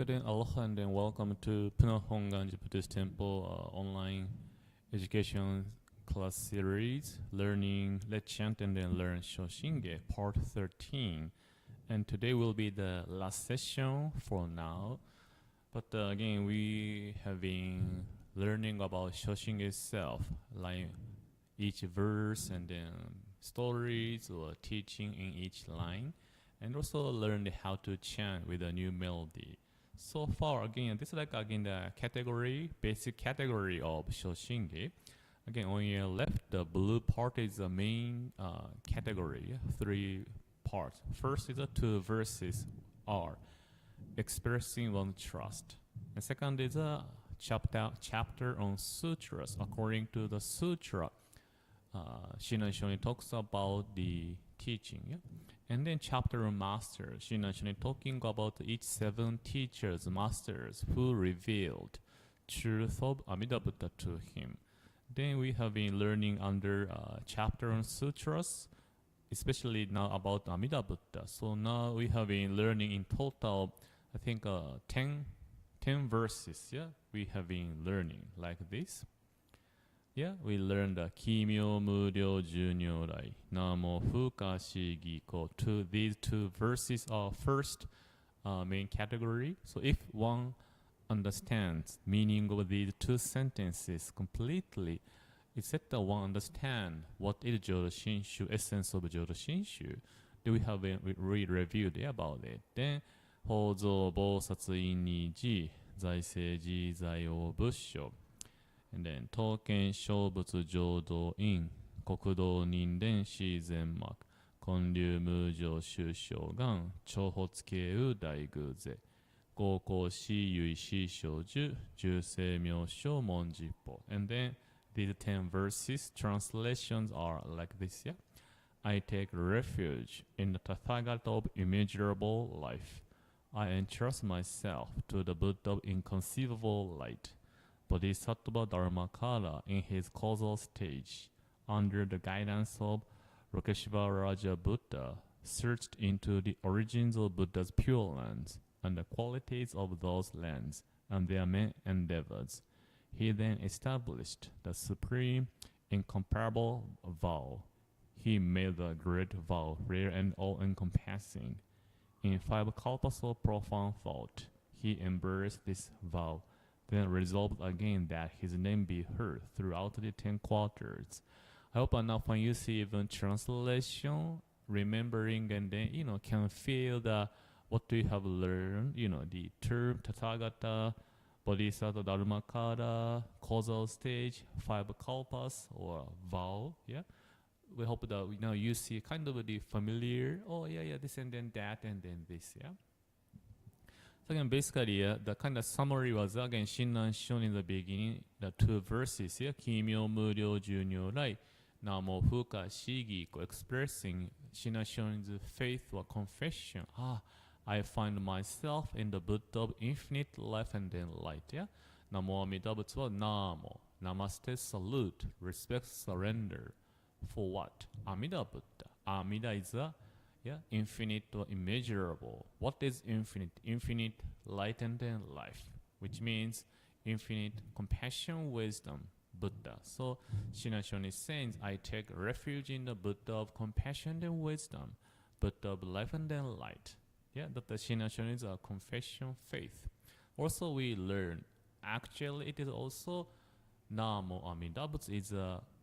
Good day, aloha, and then welcome to Pune Hongwanji Buddhist Temple online education class series, learning Let's Chant and then learn Shoshinge, part 13. And today will be the last session for now. But again, we have been learning about Shoshinge itself, like each verse and then stories or teaching in each line, and also learned how to chant with a new melody. So far, again, this is like again the category, basic category of Shoshinge. Again, on your left, the blue part is the main category, 3 parts. First is the 2 verses are expressing one trust. And second is a chapter on sutras. According to the sutra, Shinran Shonin talks about the teaching. Yeah? And then chapter on masters, Shinran Shonin talking about each 7 teachers, masters who revealed truth of Amida Buddha to him. Then we have been learning under chapter on sutras, especially now about Amida Buddha. So now we have been learning in total, I think 10 verses, yeah, we have been learning like this. Yeah, we learned the Kimyo Muryo Junyorai Namo Fuka Shigi Ko. These 2 verses are first main category. So if one understands meaning of these 2 sentences completely, it's that one understand what is Jodo Shinshu, essence of Jodo Shinshu. Then we have reviewed about it. Then Hozo Bosatsu Inni Ji Zaisei Ji Zaio Bussho. And then Token Shobutsu Jodo In Kokudo Ninden Shizen Mak Konryu Mujo Shushogan Choho Tsukeu Daiguze Goko Shiyui Shishoju Jusei Myosho Monjippo. And then these 10 verses translations are like this, yeah. I take refuge in the Tathagata of immeasurable life. I entrust myself to the Buddha of inconceivable light. Bodhisattva Dharmakara in his causal stage, under the guidance of Lokeshvaraja Buddha, searched into the origins of Buddha's pure lands and the qualities of those lands and their main endeavors. He then established the supreme, incomparable vow. He made the great vow, rare and all-encompassing. In 5 kalpas of profound thought, he embraced this vow, then resolved again that his name be heard throughout the 10 quarters. I hope enough when you see even translation, remembering, and then, can feel the what we have learned, the term Tathagata, Bodhisattva Dharmakara, causal stage, 5 kalpas, or vow, yeah? We hope that, you see kind of the familiar, this and then that and then this, yeah? So again, basically, the kind of summary was, again, Shinran Shonin in the beginning, the 2 verses here, Kimyo Muryo Junyorai, Namo Fuka Shigi, expressing Shinran Shonin's faith or confession. I find myself in the Buddha of infinite life and then light, yeah? Namo Amida Buddha, Namo, Namaste, salute, respect, surrender. For what? Amida Buddha. Amida is a infinite or immeasurable. What is infinite? Infinite light and then life, which means infinite compassion, wisdom, Buddha. So Shinran Shonin is saying, I take refuge in the Buddha of compassion and wisdom, Buddha of life and then light. Yeah, that the Shinran Shonin is a confession faith. Also we learn, actually it is also Namo Amida Buddha is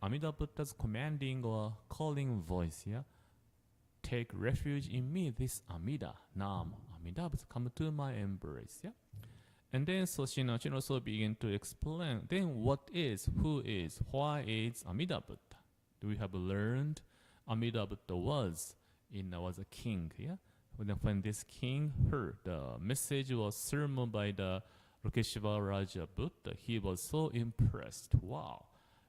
Amida Buddha's commanding or calling voice, yeah? Take refuge in me, this Amida, Namo Amida Buddha, come to my embrace, yeah? And then so Shinran Shonin also begin to explain, then what is, who is, why is Amida Buddha? We have learned Amida Buddha was a king, yeah? When this king heard the message was sermon by the Lokeshvaraja Buddha, he was so impressed. Wow,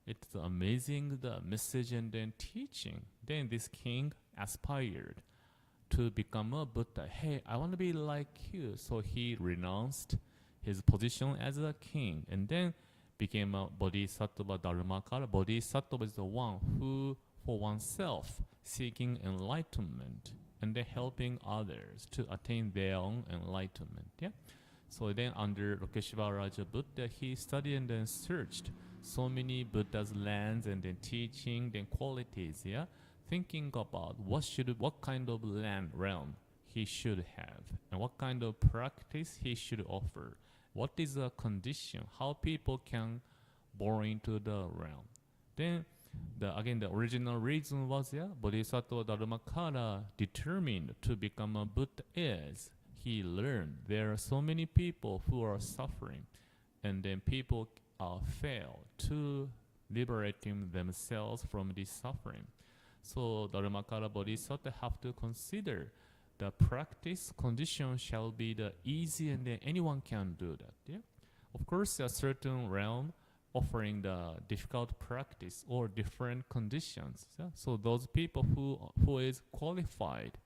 it's amazing, the message and then teaching. Then this king aspired to become a Buddha. Hey, I want to be like you. So he renounced his position as a king and then became a Bodhisattva Dharmakara. Bodhisattva is the one who, for oneself, seeking enlightenment and then helping others to attain their own enlightenment. Yeah. So then under Lokeshwara Raja Buddha, he studied and then searched so many Buddha's lands and then teaching, then qualities, yeah? Thinking about what kind of land realm he should have and what kind of practice he should offer. What is the condition, how people can born into the realm. Then the original reason was, yeah, Bodhisattva Dharmakara determined to become a Buddha is he learned there are so many people who are suffering, and then people fail to liberating themselves from this suffering. So Dharmakara Bodhisattva have to consider the practice condition shall be the easy and then anyone can do that. Yeah, of course, a certain realm offering the difficult practice or different conditions. Yeah? So those people who is qualified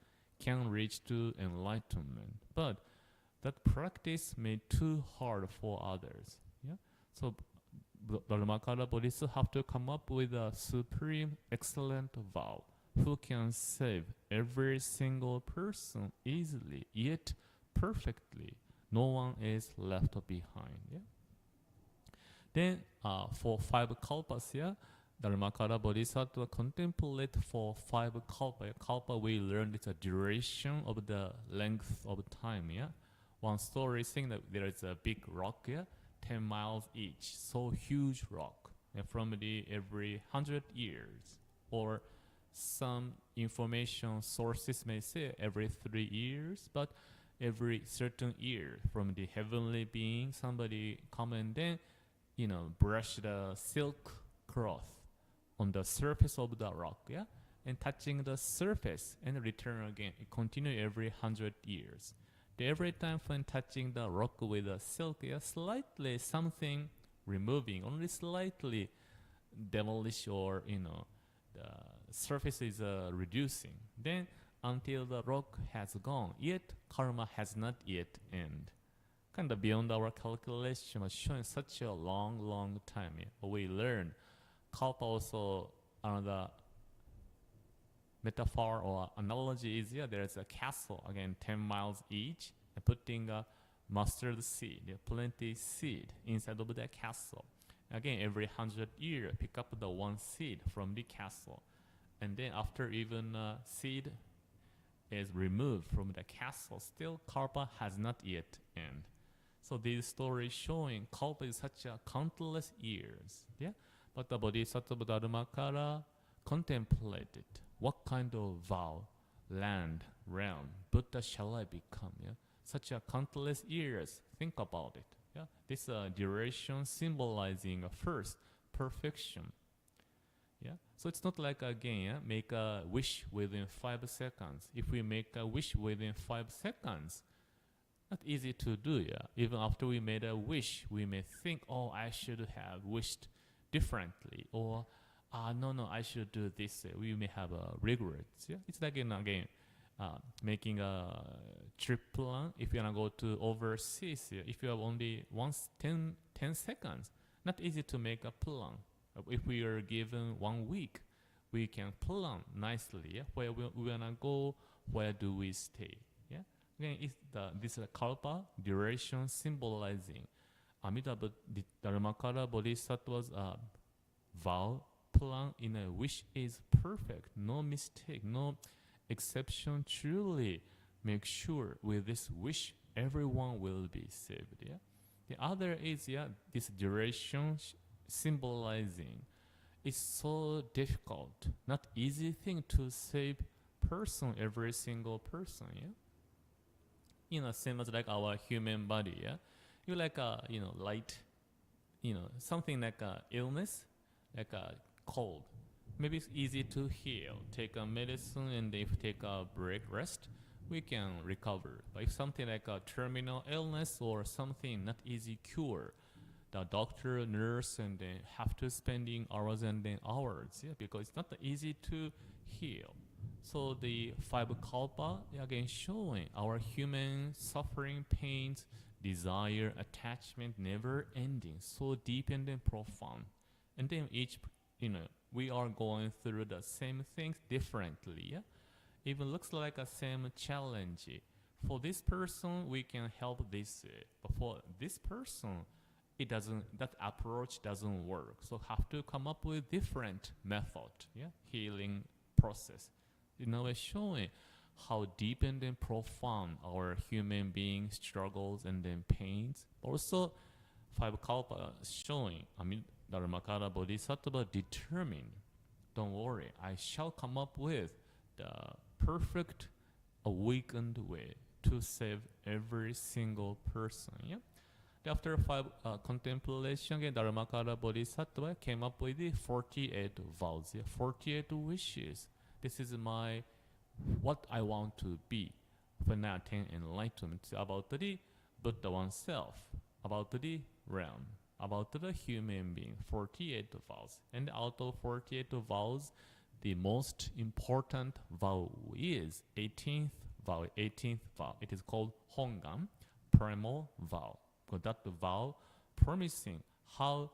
can reach to enlightenment, but that practice made too hard for others. Yeah, so Dharmakara Bodhisattva have to come up with a supreme excellent vow who can save every single person easily yet perfectly. No one is left behind. Yeah. Then for 5 kalpas, yeah, Dharmakara Bodhisattva contemplate for 5 kalpa. Kalpa we learned it's a duration of the length of time. Yeah, one story saying that there is a big rock, yeah, 10 miles each, so huge rock, and from the every 100 years, or some information sources may say every 3 years, but every certain year from the heavenly being, somebody come and then, brush the silk cloth on the surface of the rock, yeah, and touching the surface and return again. It continue every 100 years. Every time when touching the rock with the silk, yeah, slightly something removing, only slightly demolish or the surface is reducing. Then until the rock has gone, yet karma has not yet end. Kind of beyond our calculation, was showing such a long time. Yeah. We learn kalpa also another metaphor or analogy is, yeah, there's a castle again 10 miles each, and putting a mustard seed, yeah, plenty seed inside of the castle. Again, every 100 years, pick up the one seed from the castle, and then after even seed is removed from the castle, still kalpa has not yet end. So this story showing kalpa is such a countless years, yeah. But the Bodhisattva Dharmakara contemplated what kind of vow, land, realm, Buddha shall I become? Yeah, such a countless years. Think about it. Yeah, this duration symbolizing first perfection. Yeah, so it's not like again, yeah, make a wish within 5 seconds. If we make a wish within 5 seconds, not easy to do. Yeah, even after we made a wish, we may think, oh, I should have wished differently, or no, I should do this. We may have regrets. Yeah, it's like again, making a trip plan. If you wanna go to overseas, yeah, if you have only 10 seconds, not easy to make a plan. If we are given 1 week, we can plan nicely. Yeah, where we wanna go, where do we stay? Yeah, again, it's this kalpa duration symbolizing Amida Dharmakara Bodhisattva's vow plan in a wish is perfect, no mistake, no exception. Truly make sure with this wish everyone will be saved. Yeah. The other is, yeah, this duration symbolizing it's so difficult, not easy thing to save person, every single person. Yeah, same as like our human body. Yeah, you like a light, something like a illness, like a cold. Maybe it's easy to heal. Take a medicine, and if take a break, rest, we can recover. But if something like a terminal illness or something not easy cure, the doctor, nurse, and then have to spending hours and then hours. Yeah, because it's not easy to heal. So the 5 kalpa again showing our human suffering, pains, desire, attachment, never ending, so deep and then profound. And then each, we are going through the same things differently. Yeah, even looks like a same challenge For this person, we can help this, but for this person, it doesn't. That approach doesn't work. So have to come up with different method. Yeah, healing process. In a way, showing how deep and then profound our human being struggles and then pains. Also, five kalpa showing. I mean, Dharmakara Bodhisattva determined. Don't worry, I shall come up with the perfect awakened way to save every single person. Yeah. After five contemplation, again, Dharmakara Bodhisattva came up with the 48 vows, yeah, 48 wishes. This is what I want to be when I attain enlightenment. It's about the Buddha oneself, about the realm, about the human being. 48 vows, and out of 48 vows, the most important vow is 18th vow. 18th vow. It is called Hongan, primal vow. Because that vow promising how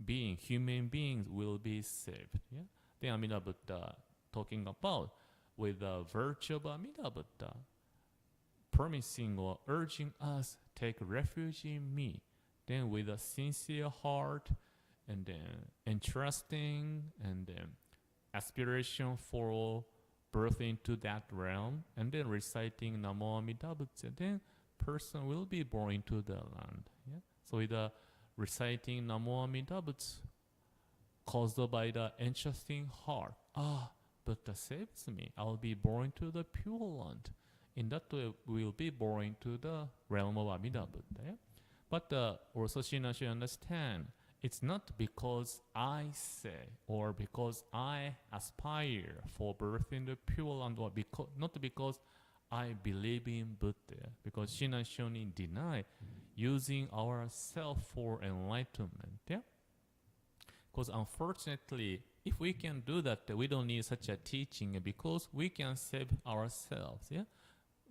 human beings will be saved. Yeah. Then Amida Buddha talking about with the virtue of Amida Buddha, promising or urging us take refuge in me. Then with a sincere heart, and then entrusting, and then aspiration for birth into that realm, and then reciting Namo Amida Buddha, then person will be born into the land. Yeah? So with the reciting Namo Amida Buddha, caused by the entrusting heart, Buddha saves me, I'll be born to the pure land. In that way, we'll be born to the realm of Amida Buddha. Yeah? But also Shinran should understand, it's not because I say or because I aspire for birth in the pure land, or not because I believe in Buddha, because Shinran Shonin deny using ourself for enlightenment. Yeah? Because unfortunately, if we can do that, we don't need such a teaching, because we can save ourselves. Yeah?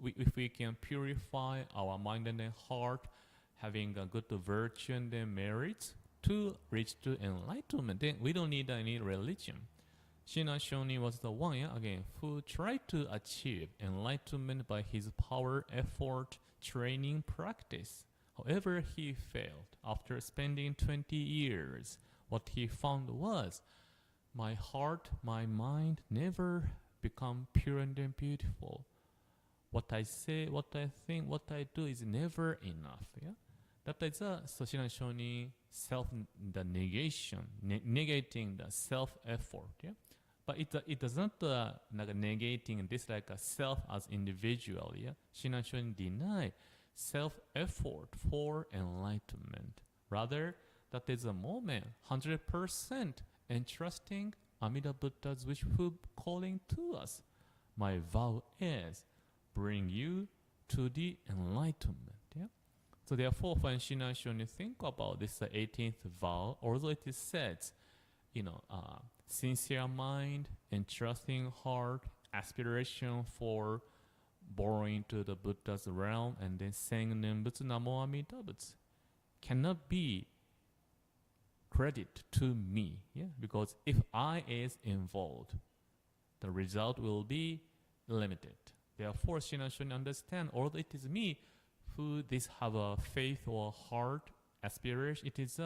If we can purify our mind and heart, having a good virtue and merits to reach to enlightenment, then we don't need any religion. Shinran Shonin was the one, again, who tried to achieve enlightenment by his power, effort, training, practice. However, he failed. After spending 20 years, what he found was, my heart, my mind never become pure and beautiful. What I say, what I think, what I do is never enough. Yeah? That is Shinran Shonin the negation, negating the self-effort. Yeah? But it does not negating this like a self as individual. Yeah? Shinran Shonin deny self-effort for enlightenment. Rather, that is a moment, 100% entrusting Amida Buddha's wishful calling to us. My vow is bring you to the enlightenment. Yeah? So therefore, when Shinran Shonin think about this 18th vow, although it is said, sincere mind, entrusting heart, aspiration for born into the Buddha's realm, and then saying Nembutsu Namo Amida Buddha, cannot be credit to me. Yeah? Because if I is involved, the result will be limited. Therefore, Shinran Shonin understand, although it is me who this have a faith or heart aspiration, it is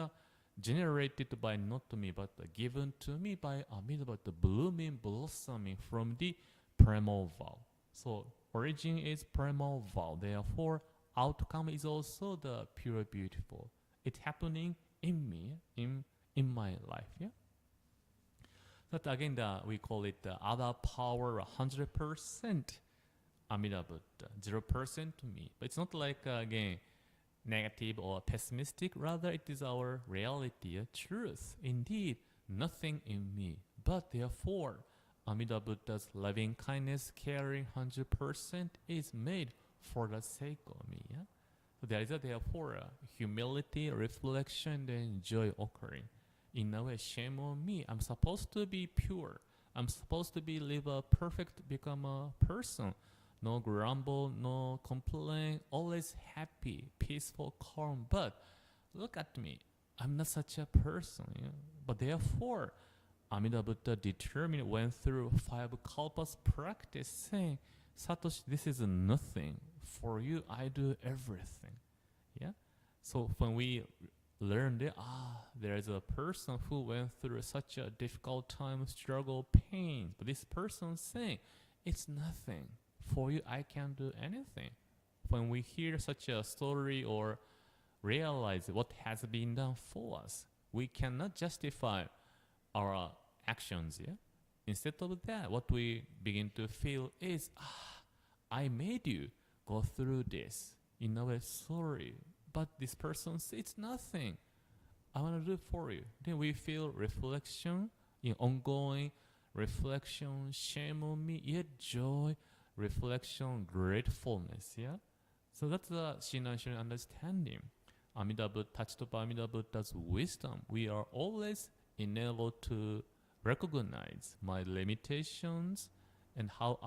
generated by not me, but given to me by Amida, but the blooming, blossoming from the primal vow. So origin is primal vow. Therefore, outcome is also the pure beautiful. It's happening in me, in my life. Yeah. But again, we call it the other power 100%. Amida Buddha, 0% to me. But it's not like, again, negative or pessimistic. Rather, it is our reality, truth. Indeed, nothing in me. But therefore, Amida Buddha's loving kindness, caring 100% is made for the sake of me. Yeah? So there is therefore humility, reflection, and joy occurring. In a way, shame on me. I'm supposed to be pure. I'm supposed to live a perfect, become a person. No grumble, no complaint, always happy, peaceful, calm. But look at me, I'm not such a person. Yeah? But therefore, Amida Buddha went through 5 kalpas practice, saying, Satoshi, this is nothing For you, I do everything. Yeah. So when we learn that, there's a person who went through such a difficult time, struggle, pain, but this person saying, it's nothing. For you, I can't do anything. When we hear such a story or realize what has been done for us, we cannot justify our actions. Yeah. Instead of that, what we begin to feel is, I made you go through this. In a way, sorry, but this person says it's nothing. I want to do it for you. Then we feel reflection, ongoing reflection, shame on me, yet joy, reflection, gratefulness. Yeah. So that's the Shinran Shonin understanding. Amida Buddha, touched by Amida Buddha's wisdom, we are always enabled to recognize my limitations and how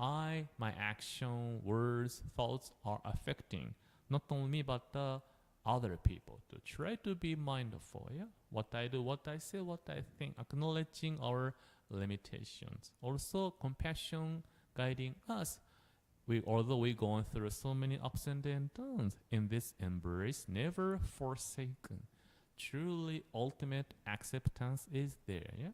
my action, words, thoughts are affecting not only me but the other people. To try to be mindful, yeah, what I do, what I say, what I think, acknowledging our limitations. Also, compassion guiding us. Although we're going through so many ups and downs, in this embrace, never forsaken. Truly, ultimate acceptance is there. Yeah.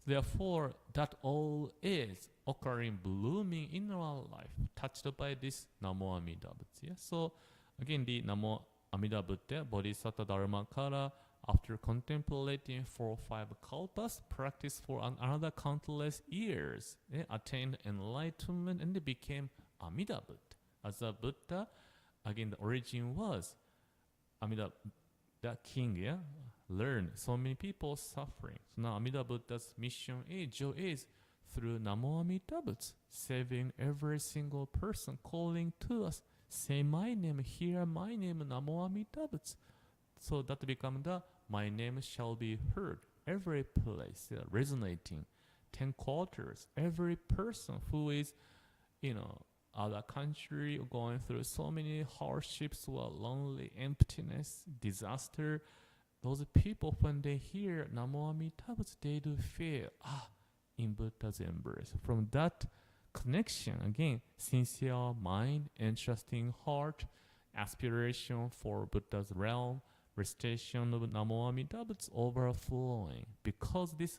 Therefore, that all is occurring, blooming in our life, touched by this Namo Amida Buddha. Yeah? So, again, the Namo Amida Buddha, Bodhisattva Dharma Kara, after contemplating 4 or 5 kalpas, practiced for another countless years, attained enlightenment, and became Amida Buddha. As a Buddha, again, the origin was Amida, the king, yeah, learned so many people suffering. So now Amida Buddha's mission is through Namo Amida Buddha, saving every single person, calling to us, say my name, hear my name, Namo Amida Buddha. So that become the my name shall be heard. Every place resonating, 10 quarters, every person who is, other country going through so many hardships or lonely, emptiness, disaster, those people, when they hear Namo Amida Buddha, they do feel, in Buddha's embrace. From that connection, again, sincere mind, interesting heart, aspiration for Buddha's realm, recitation of Namo Amida Buddha overflowing, because this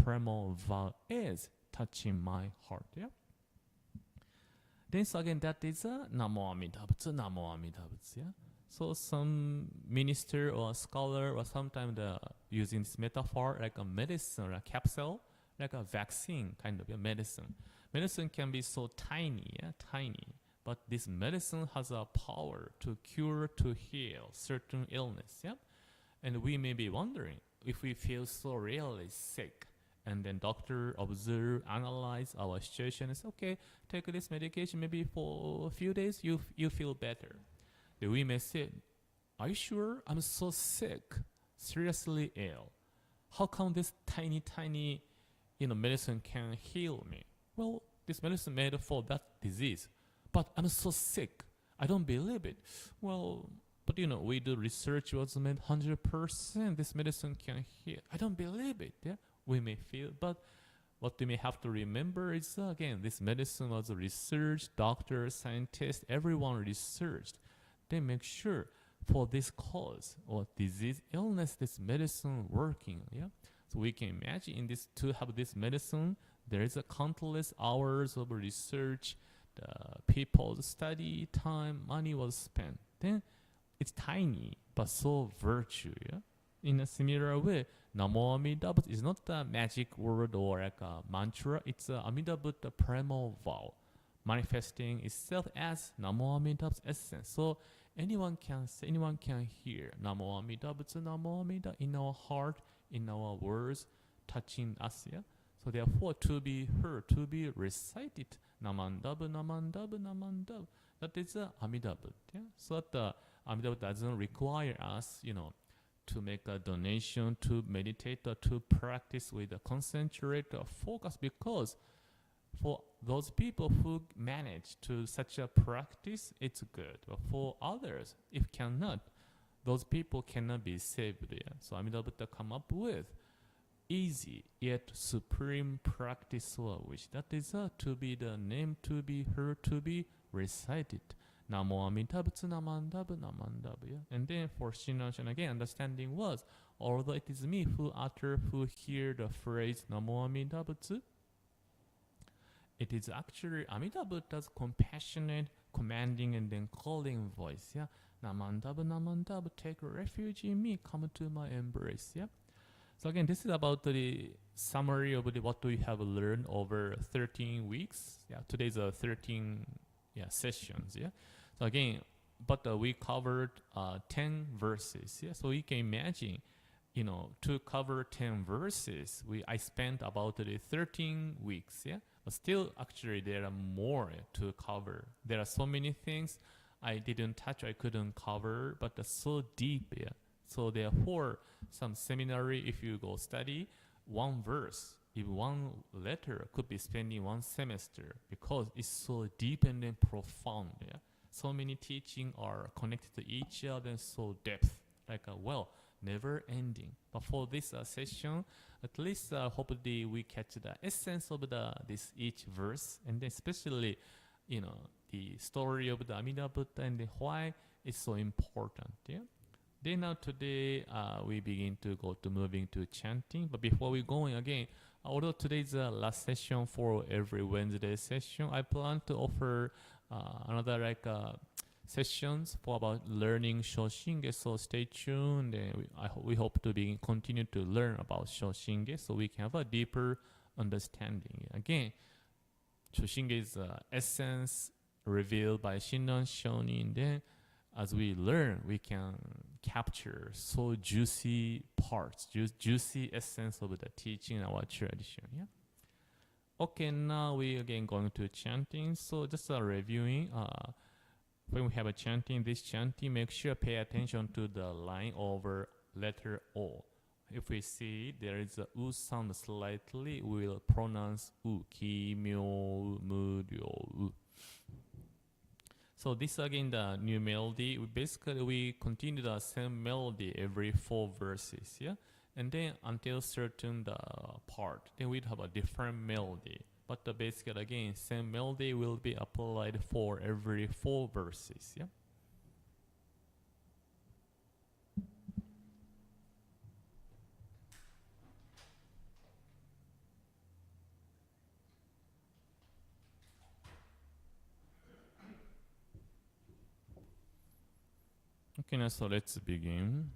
primal vow is touching my heart. Yeah. Then so again, that is a Namo Amida Buddha, Namo Amida Buddha. Yeah. So some minister or scholar or sometimes using this metaphor like a medicine or a capsule, like a vaccine kind of medicine. Medicine can be so tiny, tiny, but this medicine has a power to cure, to heal certain illness. Yeah, and we may be wondering if we feel so really sick, and then doctor observe, analyze our situation and say, okay, take this medication, maybe for a few days you feel better. Then we may say, are you sure? I'm so sick, seriously ill. How come this tiny medicine can heal me? Well, this medicine made for that disease, but I'm so sick, I don't believe it. Well, but we do research, was made 100% this medicine can heal. I don't believe it. Yeah, we may feel, but what we may have to remember is, again, this medicine was researched, doctors, scientists, everyone researched. They make sure for this cause or disease, illness, this medicine working. Yeah, so we can imagine in this, to have this medicine, there is a countless hours of research, the people's study time, money was spent. Then it's tiny, but so virtue. Yeah? In a similar way, Namo Amida Buddha is not a magic word or like a mantra. It's a Amida Buddha primal vow, manifesting itself as Namo Amida Buddha's essence. So anyone can say, anyone can hear Namo Amida Buddha, Namo Amida in our heart, in our words, touching us. Yeah. So therefore, to be heard, to be recited, Namandabu, Namandabu, Namandabu. That is Amida Buddha. Yeah? So that Amida Buddha doesn't require us, to make a donation, to meditate, or to practice with a concentrate or focus, because for those people who manage to such a practice, it's good. But for others, if cannot, those people cannot be saved. Yeah? So Amida Buddha come up with easy yet supreme practice which that is to be the name, to be heard, to be recited. Namo Amida Butsu Namandabu Namandabu. Yeah? And then for Shinran Shonin again, understanding was, although it is me who hear the phrase Namo Amida Butsu, it is actually Amida Buddha's compassionate, commanding, and then calling voice. Yeah, Namandabu, Namandabu, take refuge in me, come to my embrace. Yeah. So again, this is about the summary of what we have learned over 13 weeks. Yeah, today's 13 sessions. Yeah. So again, but we covered 10 verses. Yeah. So you can imagine, to cover 10 verses, I spent about 13 weeks. Yeah. But still, actually, there are more to cover. There are so many things I didn't touch, I couldn't cover, but so deep. Yeah. So therefore, some seminary, if you go study, one verse, even one letter could be spending one semester because it's so deep and then profound. Yeah. So many teaching are connected to each other and so depth, like never ending. But for this session, at least hopefully we catch the essence of this each verse, and then especially, the story of the Amida Buddha and why it's so important. Yeah. Then now today we begin to go to moving to chanting. But before we going again, although today's the last session for every Wednesday session, I plan to offer another sessions for about learning Shoshinge. So stay tuned. We hope to continue to learn about Shoshinge so we can have a deeper understanding. Again, Shoshinge is essence revealed by Shinran Shonin. Then as we learn, we can capture so juicy parts, juicy essence of the teaching in our tradition. Yeah. Okay, now we again going to chanting. So just reviewing. When we have a chanting, this chanting, make sure pay attention to the line over letter O. If we see there is a U sound slightly, we will pronounce U. Ki, myo, mu, ryo, U. So this again the new melody. We continue the same melody every 4 verses, yeah? And then until certain part, then we'd have a different melody. But the basic again, same melody will be applied for every 4 verses, yeah? Okay, now so let's begin.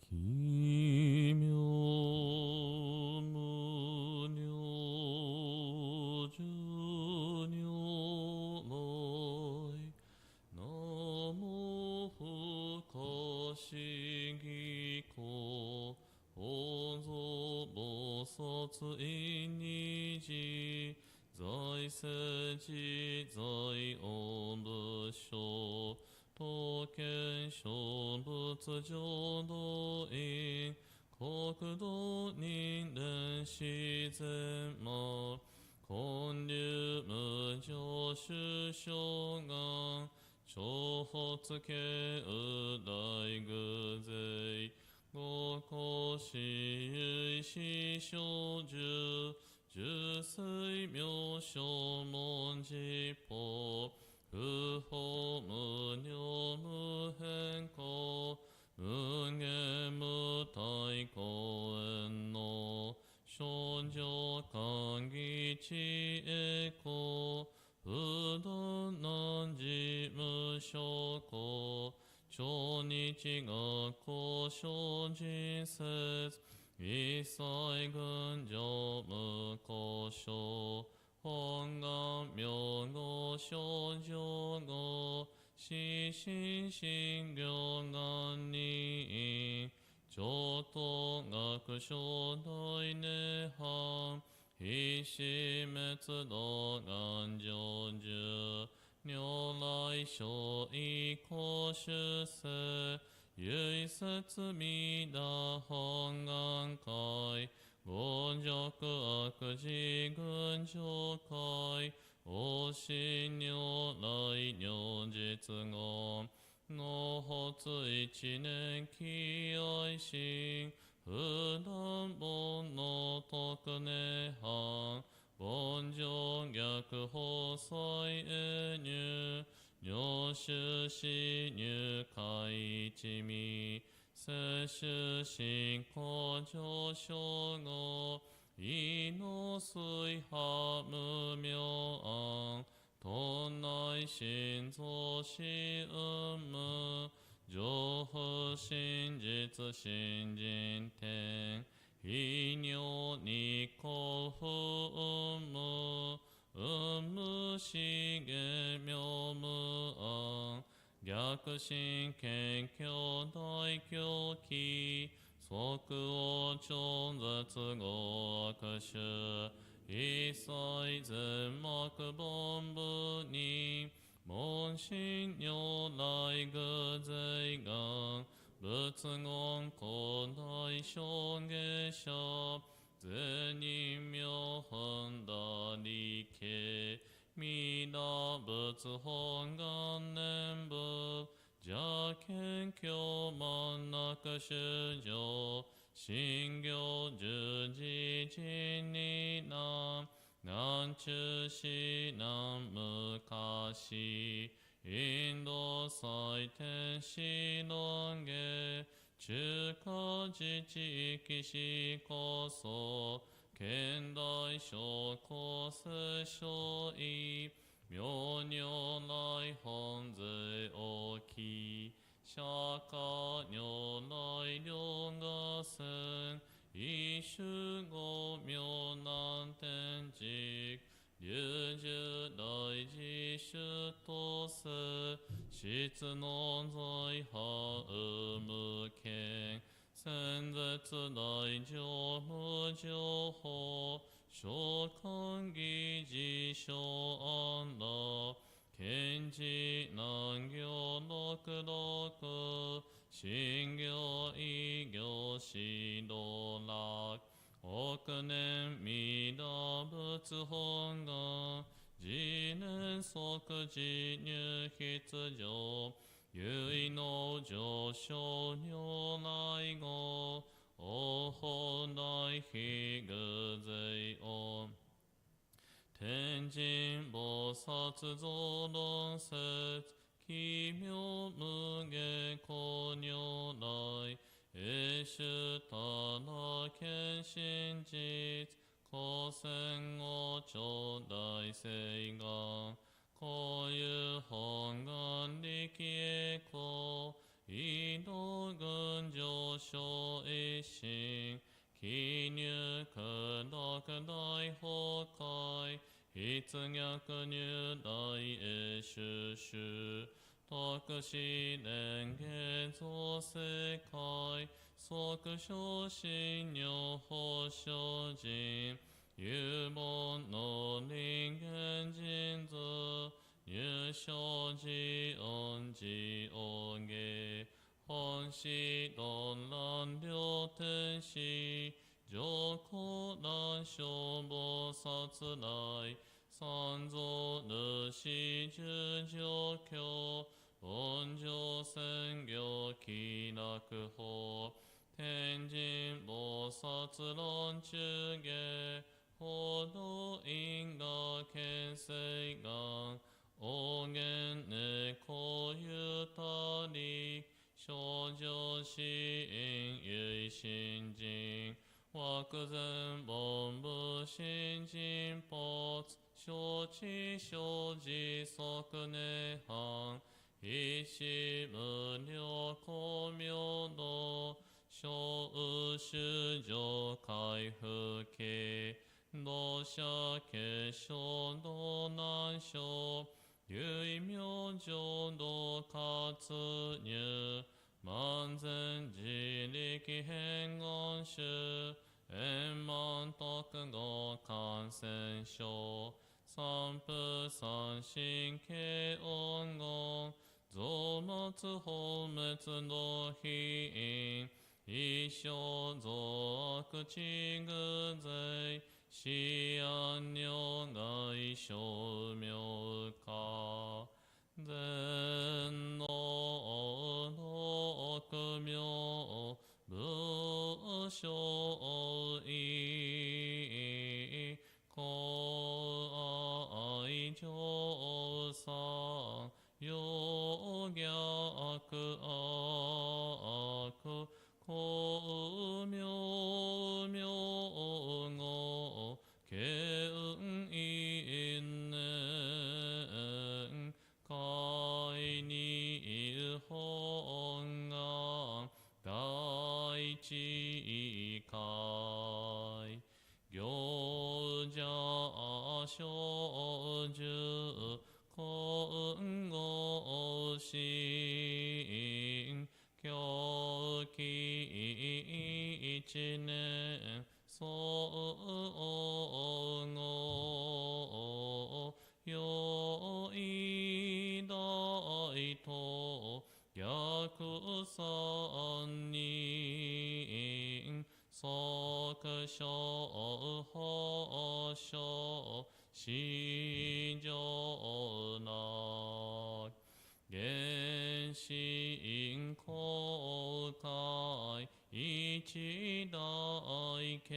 Ki myo mu nyo ju nyo loi namo fukashi ko honzo bosatsu in niji zai senji zai onbu sho Token Shonbutsu Jodo in Kokudo Ningen Shizen Ma Konryu Mujo Shushogan Shohotsuke Udai Guzei Goko Shiyui Shishoju Jusui Myosho Monjipo Uho munyo muhenko munge mutaiko enno shonjo kangichi eko udon nanji mushoko chonichi gakko shonjin setsu isai gunjo mukosho Hongan myogo shoujo shishin shingyogan ni choto gaku shodoi nehan hishimetsu dogan joju nyolai sho iko shuse yuisetsu mida hongan kai Gonjoku akuji gunjokai Oshin nyo lai nyo jitsu gon No hotsu ichinen ki aishin Fudan bon no toku nehan Bonjo gyaku hosai enyu 如是し入海一味摂取信仰上昇後意の水波無明暗東内心臓死運無情報真実真人天非尿に幸福運無運無資源妙無暗逆心謙虚大狂気即応超絶合悪種一切全幕本部に門心如来具税願仏言古代証下者善人妙本大理系弥陀仏本願念仏邪見教満中衆上信行十字人に南中市南昔インド最天使論下中華自治域史こそ現代諸公世所意妙如来本税大き釈迦如来両合戦一種五妙難天竺龍樹大自主とせ質の在派無権先絶大乗無情報召喚議事象安楽賢治難行六六信行異行指導楽億年弥陀仏本願次年即時入筆上唯の上昇如来語応報大悲具税音天神菩薩増論説奇妙無下公如来永主ただ見真実古戦後頂大誓願こういう本願力栄光異道群上昇一心記入功徳大崩壊筆逆入大永主主徳死蓮華造世界即昇進如法精進有門の人間人図入生寺恩寺恩下本師論乱両天使上皇乱小菩薩来三蔵主十上教恩上宣行気楽法天神菩薩論中下報道因果見世願応元猫ゆたり少女死因唯心人惑前本部新人没承知生じ即涅槃一子無量光明道小宇宙上開復系同社結晶道難所唯妙浄土活入万全自力変願種円満徳語感染症三不三神経音言増末法滅道非因一生増悪地具税死安如外小妙化全能六妙仏性意公愛上三よしかい行者小樹今後心狂気一年総合よい大と逆三人即小法小四上な原神公開一大家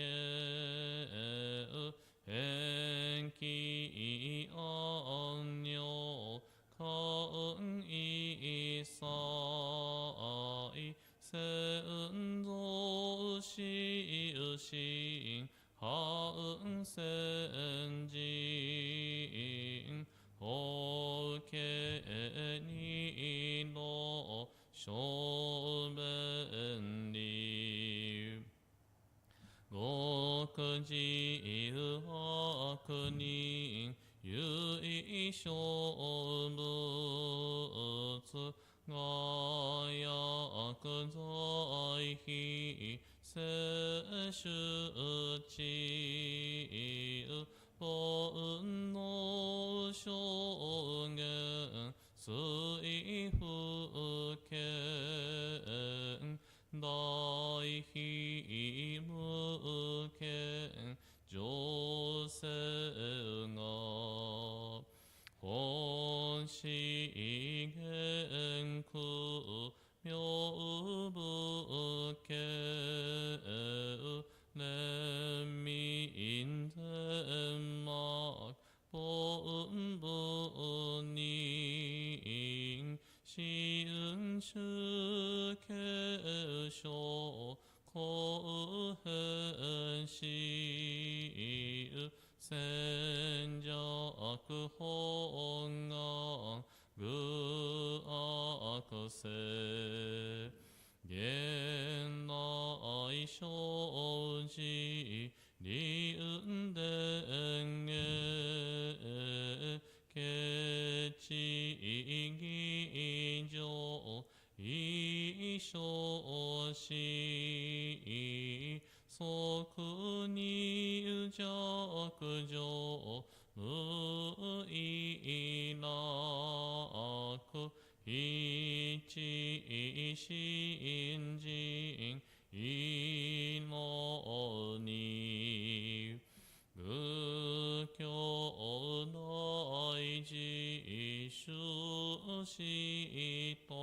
変気安女観一切先祖死心反戦人法家にの小便利極自悪人唯小物が薬剤費摂取地煩悩証言水不見大非無見上世が本資元空妙仏年民天幕本部人新種継承後変し戦弱本願愚悪性現内生じ理運伝下地義上一生死即に弱上無意なく一信心祈に仏教大事修士と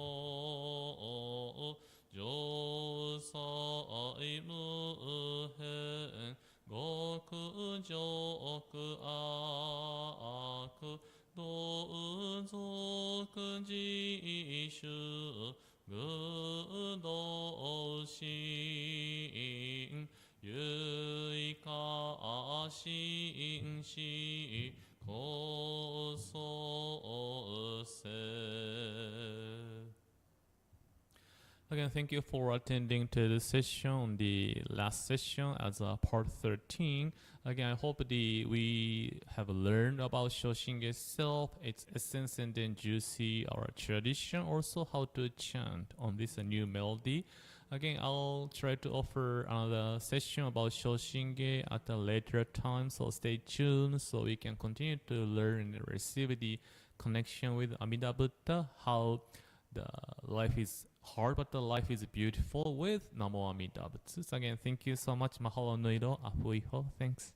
上際無変極上悪同族自主愚道心唯化心死こそせ Again, thank you for attending to the session, the last session as a part 13. Again, I hope we have learned about Shoshinge itself, its essence, and then juicy our tradition, also how to chant on this new melody. Again, I'll try to offer another session about Shoshinge at a later time, so stay tuned so we can continue to learn and receive the connection with Amida Buddha, how the life is hard, but the life is beautiful with Namo Amida Butsu. So again, thank you so much. Mahalo no iro, afuiho. Thanks.